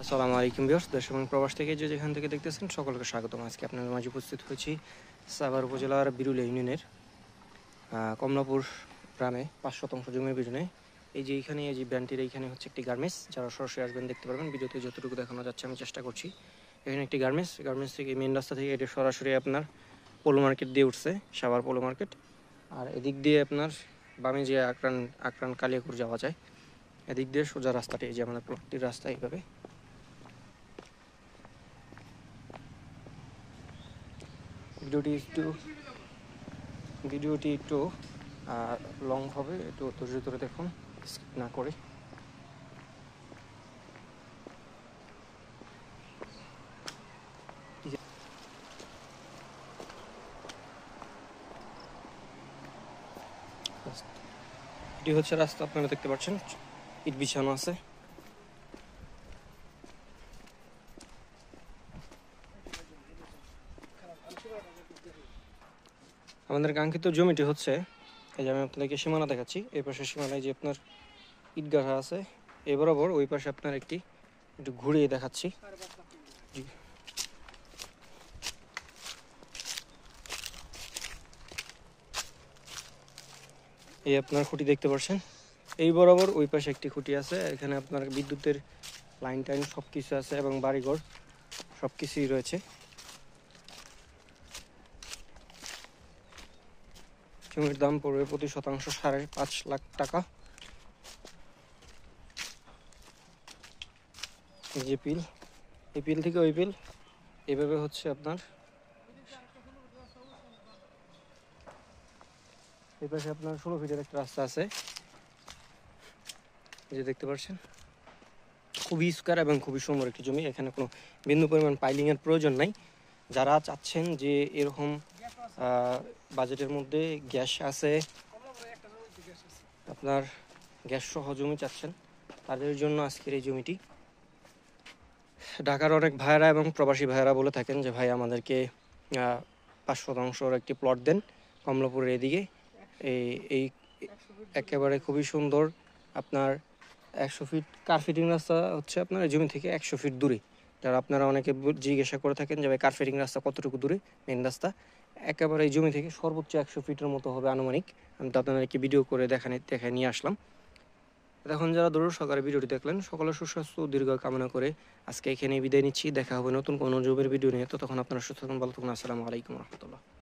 আসসালামু আলাইকুম ভিউয়ার্স, দেশ এবং প্রবাস থেকে যে যেখান থেকে দেখতেছেন সকলকে স্বাগতম। আজকে আপনাদের মাঝে উপস্থিত হয়েছি সাভার উপজেলার বিরুলিয়া ইউনিয়নের কমলাপুর গ্রামে 5 শতাংশ জমির পিছনে। এই যে এইখানে এই যে ব্যান্ডটির এইখানে হচ্ছে একটি গার্মেন্টস। যারা সরাসরি আসবেন দেখতে পারবেন, ভিডিওতে যতটুকু দেখানো যাচ্ছে আমি চেষ্টা করছি। এখানে একটি গার্মেন্টস থেকে মেন রাস্তা থেকে এটা সরাসরি আপনার পোলো মার্কেট দিয়ে উঠছে, সাভার পোলো মার্কেট। আর এদিক দিয়ে আপনার বামে যে আকরান কালিয়াকুর যাওয়া যায়, এদিক দিয়ে সোজা রাস্তাটি, এই যে আমাদের প্লটটির রাস্তা এইভাবে। ভিডিওটি একটু লং হবে, একটু ধৈর্য ধরে দেখুন, স্কিপ না করে। এটি হচ্ছে রাস্তা, আপনারা দেখতে পাচ্ছেন ইট বিছানো আছে। আমাদের কাঙ্ক্ষিত জমিটি হচ্ছে, এই যে আমি আপনাদেরকে সীমানা দেখাচ্ছি, এই পাশে সীমানায় যে আপনার ইট গাঁথা আছে, এই বরাবর ওই পাশে আপনার একটু ঘুরিয়ে দেখাচ্ছি। এই আপনার খুঁটি দেখতে পাচ্ছেন, এই বরাবর ওই পাশে একটি খুঁটি আছে। এখানে আপনার বিদ্যুতের লাইন টাইন সব কিছু আছে এবং বাড়িঘর সব কিছুই রয়েছে। জমির দাম পড়বে প্রতি শতাংশ 5.5 লাখ টাকা। এই যে পিল, এই পিল থেকে ওই পিল এইভাবে হচ্ছে আপনার এই পাশে আপনার 16 ফিটের একটা রাস্তা আছে, এই যে দেখতে পাচ্ছেন। খুবই স্কোয়ার এবং খুবই সুন্দর একটি জমি। এখানে কোনো বিন্দু পরিমাণ পাইলিংয়ের প্রয়োজন নাই। যারা চাচ্ছেন যে এরকম বাজেটের মধ্যে গ্যাস আছে, আপনার গ্যাস সহ জমি চাচ্ছেন, তাদের জন্য আজকের এই জমিটি। ঢাকার অনেক ভাইয়েরা এবং প্রবাসী ভাইয়েরা বলে থাকেন যে ভাই আমাদেরকে 5 শতাংশর একটি প্লট দেন কমলাপুরের এদিকে। এই একেবারে খুবই সুন্দর, আপনার 100 ফিট কার ফিটিং রাস্তা হচ্ছে আপনার এই জমি থেকে 100 ফিট দূরে। যারা আপনারা অনেকে জিজ্ঞাসা করে থাকেন যে ভাই কার ফিটিং রাস্তা কতটুকু দূরে, মেন রাস্তা একেবারে এই জমি থেকে সর্বোচ্চ 100 ফিটের মতো হবে আনুমানিক। আমি তো আপনাদেরকে ভিডিও করে দেখায় নিয়ে আসলাম। এখন যারা দূর সহকারে ভিডিওটি দেখলেন, সকলের সুস্বাস্থ্য দীর্ঘ কামনা করে আজকে এখানেই বিদায় নিচ্ছি। দেখা হবে নতুন কোনো জমির ভিডিও নিয়ে। তো তখন আপনারা সুস্থ থাকুন, ভালো থাকুন। আসসালামু আলাইকুম রহমতুল্লাহ।